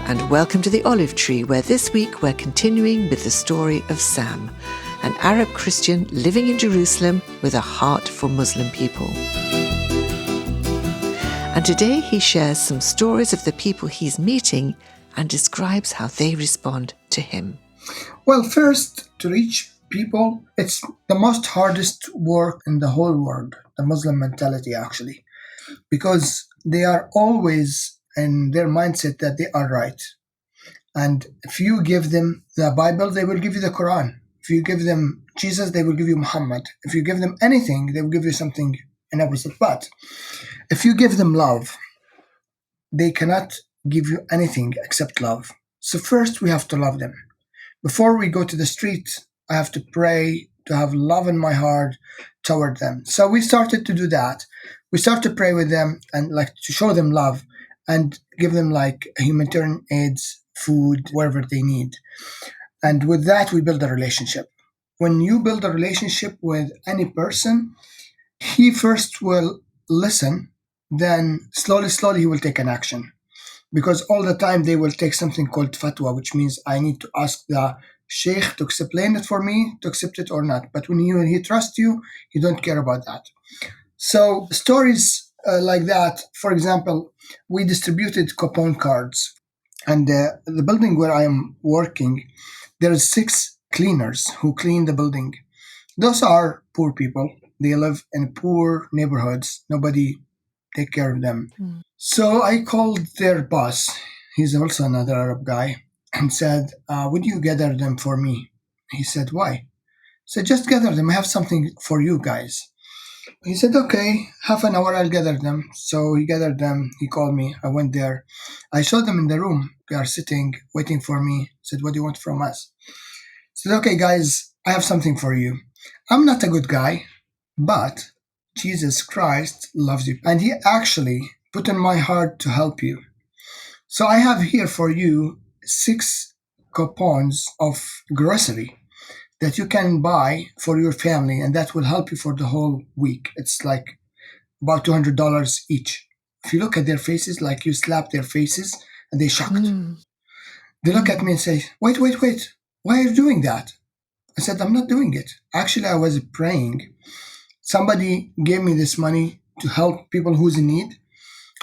and welcome to the Olive Tree, where this week we're continuing with the story of Sam, an Arab Christian living in Jerusalem with a heart for Muslim people. And today he shares some stories of the people he's meeting and describes how they respond to him. Well, first, to reach people, it's the most hardest work in the whole world, the Muslim mentality actually, because they are always in their mindset that they are right. And if you give them the Bible, they will give you the Quran. If you give them Jesus, they will give you Muhammad. If you give them anything, they will give you something in opposite. But if you give them love, they cannot give you anything except love. So first we have to love them. Before we go to the street, I have to pray to have love in my heart toward them. So we started to do that. We start to pray with them and to show them love and give them humanitarian aids, food, wherever they need. And with that, we build a relationship. When you build a relationship with any person, he first will listen, then slowly he will take an action. Because all the time they will take something called fatwa, which means I need to ask the sheikh to explain it for me, to accept it or not. But when he trusts you, he don't care about that. So stories like that, for example, we distributed coupon cards. And the building where I am working, there are 6 cleaners who clean the building. Those are poor people. They live in poor neighborhoods. Nobody take care of them. So I called their boss. He's also another Arab guy, and said, would you gather them for me? He said, why? I said, just gather them. I have something for you guys. He said, okay, half an hour, I'll gather them. So he gathered them. He called me. I went there. I showed them in the room. They are sitting, waiting for me. I said, what do you want from us? I said, okay, guys, I have something for you. I'm not a good guy, but Jesus Christ loves you. And he actually put in my heart to help you. So I have here for you 6 coupons of grocery that you can buy for your family, and that will help you for the whole week. It's about $200 each. If you look at their faces, you slap their faces, and they're shocked. They look at me and say, wait, why are you doing that? I said, I'm not doing it. Actually, I was praying. Somebody gave me this money to help people who's in need.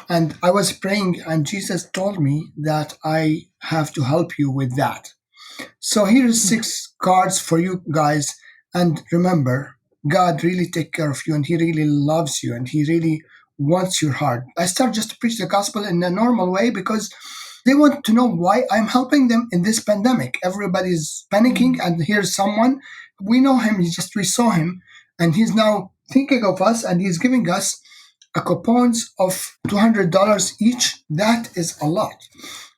And I was praying, and Jesus told me that I have to help you with that. So here's 6 cards for you guys. And remember, God really takes care of you, and he really loves you, and he really wants your heart. I start just to preach the gospel in a normal way because they want to know why I'm helping them in this pandemic. Everybody's panicking, and here's someone. We know him. We saw him, and he's now thinking of us, and he's giving us a coupons of $200 each. That is a lot.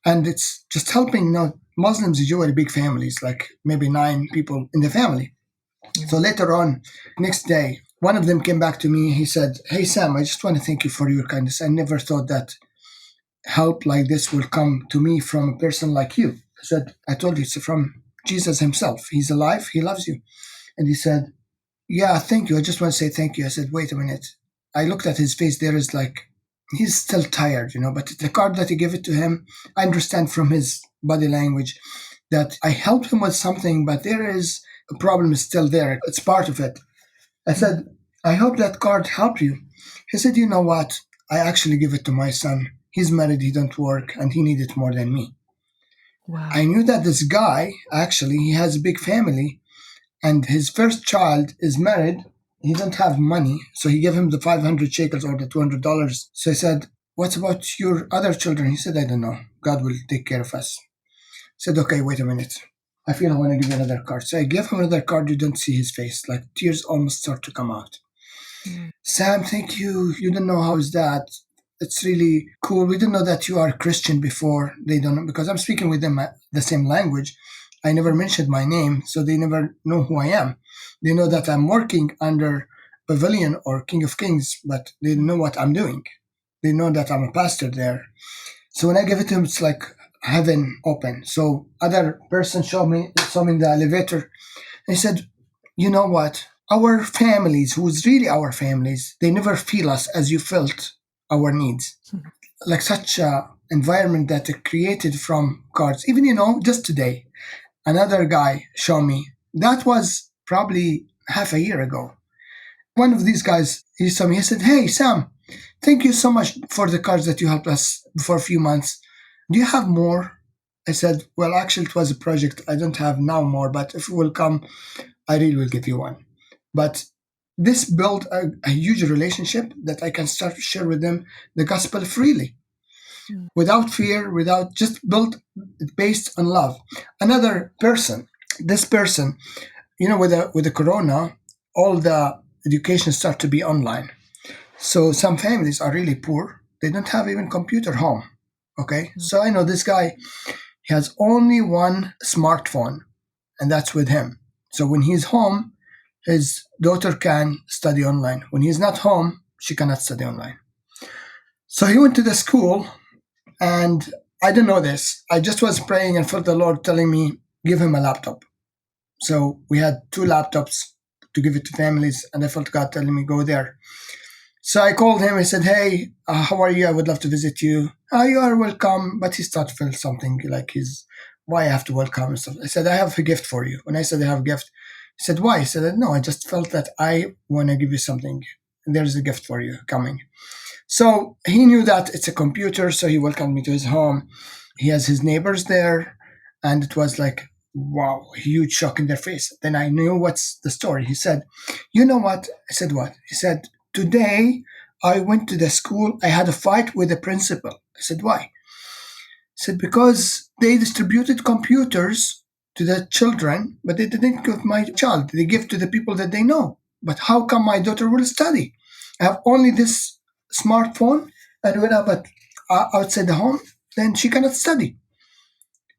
And it's just helping. Muslims usually big families, maybe 9 people in the family. So later on, next day, one of them came back to me. He said, hey, Sam, I just want to thank you for your kindness. I never thought that help like this will come to me from a person like you. I said, I told you, it's from Jesus himself. He's alive. He loves you. And he said, yeah, thank you. I just want to say thank you. I said, wait a minute. I looked at his face. There is he's still tired, but the card that he gave it to him, I understand from his body language that I helped him with something, but there is a problem is still there. It's part of it. I said, I hope that card helped you. He said, you know what? I actually give it to my son. He's married, he don't work, and he needs it more than me. Wow. I knew that this guy, actually, he has a big family, and his first child is married. He don't have money, so he gave him the 500 shekels or the $200. So I said, what about your other children? He said, I don't know. God will take care of us. I said, okay, wait a minute. I feel I want to give you another card. So I gave him another card. You don't see his face. Tears almost start to come out. Sam, thank you. You don't know how is that. It's really cool. We didn't know that you are Christian before. They don't know, because I'm speaking with them the same language. I never mentioned my name, so they never know who I am. They know that I'm working under Pavilion or King of Kings, but they don't know what I'm doing. They know that I'm a pastor there. So when I give it to him, it's like heaven open. So other person saw me in the elevator, and he said, you know what? Our families, who's really our families, they never feel us as you felt our needs. Such environment that it created from cards. Even, just today, another guy showed me. That was probably half a year ago. One of these guys, he saw me. He said, "Hey, Sam, thank you so much for the cards that you helped us for a few months. Do you have more?" I said, "Well, actually, it was a project. I don't have now more, but if it will come, I really will give you one." But this built a huge relationship that I can start to share with them the gospel freely, Mm. without fear, without just built based on love. Another person, this person, with the corona, all the education start to be online. So some families are really poor. They don't have even computer home. Okay. Mm. So I know this guy, he has only one smartphone, and that's with him. So when he's home, his daughter can study online. When he's not home, she cannot study online. So he went to the school, and I didn't know this. I just was praying and felt the Lord telling me, give him a laptop. So we had two laptops to give it to families, and I felt God telling me, go there. So I called him. I said, "Hey, how are you? I would love to visit you." You are welcome. But he started to feel something like why I have to welcome and stuff. I said, "I have a gift for you." When I said I have a gift, he said, "Why?" I said, "No, I just felt that I want to give you something. There's a gift for you coming." So he knew that it's a computer, so he welcomed me to his home. He has his neighbors there, and it was like, wow, huge shock in their face. Then I knew what's the story. He said, "You know what?" I said, "What?" He said, "Today I went to the school. I had a fight with the principal." I said, "Why?" He said, "Because they distributed computers to the children, but they didn't give my child. They give to the people that they know. But how come my daughter will study? I have only this smartphone, and when I'm outside the home, then she cannot study."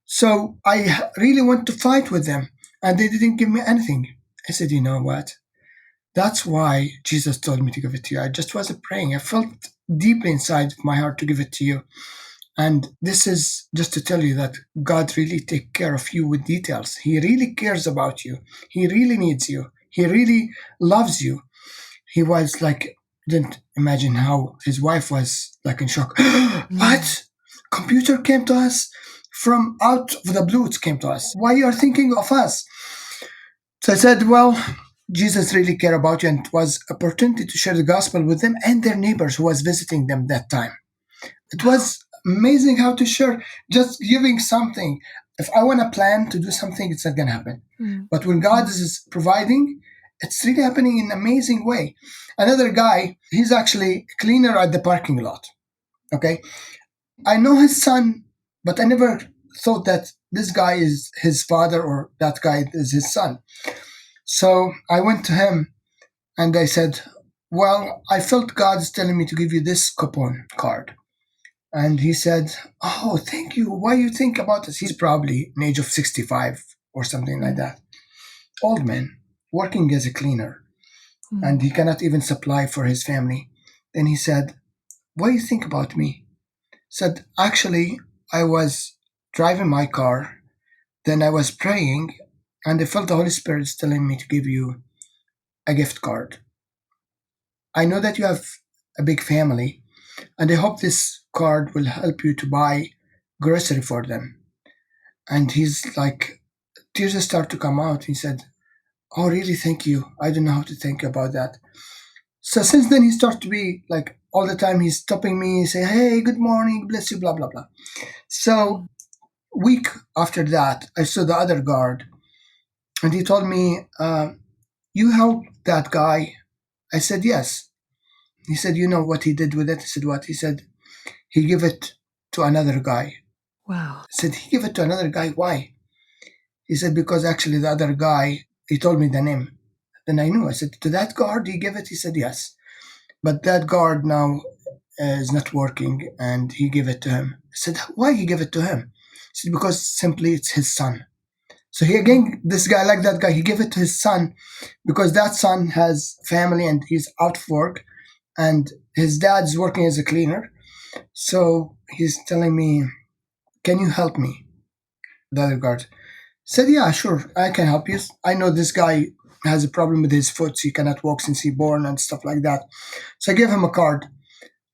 So I really want to fight with them, and they didn't give me anything. I said, "You know what? That's why Jesus told me to give it to you. I just wasn't praying. I felt deeply inside my heart to give it to you." And this is just to tell you that God really takes care of you with details. He really cares about you. He really needs you. He really loves you. He was like, didn't imagine how his wife was like in shock. Mm. What? Computer came to us from out of the blue. It came to us. Why you are thinking of us? So I said, well, Jesus really cared about you, and it was opportunity to share the gospel with them and their neighbors who was visiting them that time. It Wow. was amazing how to share, just giving something. If I want to plan to do something, it's not going to happen. Mm. But when God is providing, it's really happening in an amazing way. Another guy, he's actually a cleaner at the parking lot. Okay. I know his son, but I never thought that this guy is his father or that guy is his son. So I went to him and I said, well, I felt God's telling me to give you this coupon card. And he said, "Oh, thank you. Why you think about this?" He's probably an age of 65 or something like Mm. that. Old man, working as a cleaner, Mm. and he cannot even supply for his family. Then he said, "What do you think about me?" Said, "Actually, I was driving my car, then I was praying, and I felt the Holy Spirit telling me to give you a gift card. I know that you have a big family, and I hope this card will help you to buy grocery for them." And he's like, tears start to come out. He said, "Oh, really? Thank you. I don't know how to thank you about that." So since then, he starts to be like all the time. He's stopping me, say, "Hey, good morning, bless you, blah blah blah." So Mm. week after that, I saw the other guard, and he told me, "You helped that guy." I said, "Yes." He said, "You know what he did with it?" I said, "What?" He said, "He gave it to another guy." I Wow. said, "He gave it to another guy? Why?" He said, "Because actually the other guy," he told me the name. Then I knew. I said, "To that guard he gave it?" He said, "Yes. But that guard now is not working, and he gave it to him." I said, "Why he gave it to him?" He said, "Because simply it's his son." So he Oh. again, this guy, like that guy, he gave it to his son because that son has family and he's out of work, and his dad's working as a cleaner. So he's telling me, "Can you help me?" The other guard said, "Yeah, sure, I can help you. I know this guy has a problem with his foot. He cannot walk since he born and stuff like that." So I gave him a card.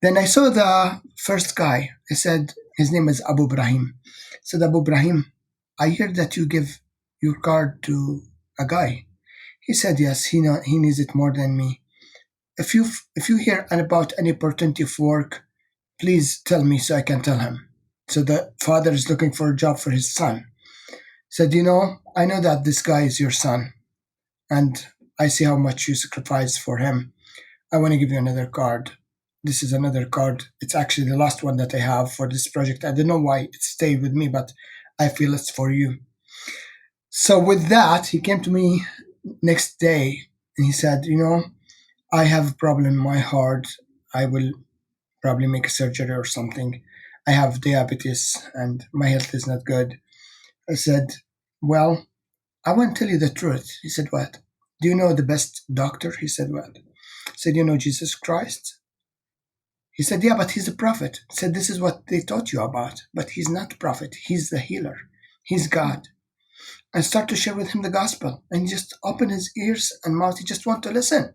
Then I saw the first guy. I said, His name is Abu Ibrahim. Said, Abu Ibrahim, I hear that you give your card to a guy. He said, yes, he needs it more than me. If you hear about any opportunity of work, please tell me so I can tell him. So the father is looking for a job for his son. Said, I know that this guy is your son, and I see how much you sacrifice for him. I want to give you another card. This is another card. It's actually the last one that I have for this project. I don't know why it stayed with me, but I feel it's for you. So with that, he came to me next day and he said, I have a problem in my heart. I will probably make a surgery or something. I have diabetes and my health is not good. I said, well, I want to tell you the truth. He said, what? Do you know the best doctor? He said, what? I said, Jesus Christ? He said, yeah, but he's a prophet. He said, this is what they taught you about. But he's not a prophet. He's the healer. He's God. I start to share with him the gospel. And he just opened his ears and mouth. He just want to listen.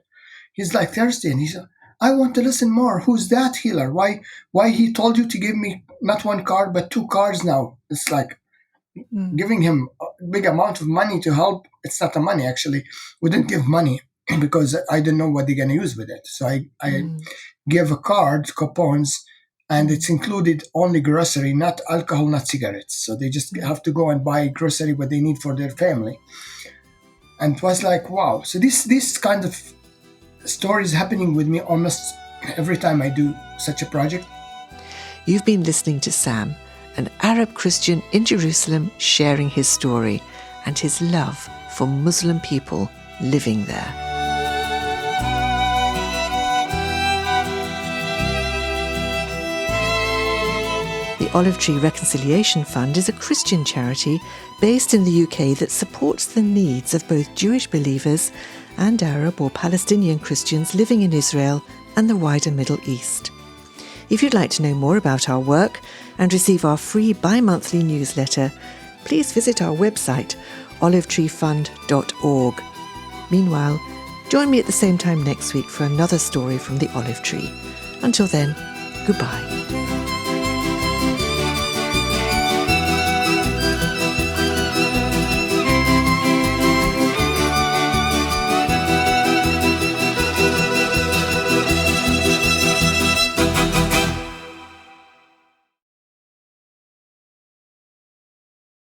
He's like thirsty. And he said, I want to listen more. Who's that healer? Why he told you to give me not one card, but 2 cards now? It's like giving him a big amount of money to help. It's not the money, actually. We didn't give money because I didn't know what they're going to use with it. So I give a card, coupons, and it's included only grocery, not alcohol, not cigarettes. So they just have to go and buy grocery what they need for their family. And it was like, wow. So this kind of story is happening with me almost every time I do such a project. You've been listening to Sam, an Arab Christian in Jerusalem, sharing his story and his love for Muslim people living there. The Olive Tree Reconciliation Fund is a Christian charity based in the UK that supports the needs of both Jewish believers and Arab or Palestinian Christians living in Israel and the wider Middle East. If you'd like to know more about our work and receive our free bi-monthly newsletter, please visit our website, olivetreefund.org. Meanwhile, join me at the same time next week for another story from the Olive Tree. Until then, goodbye.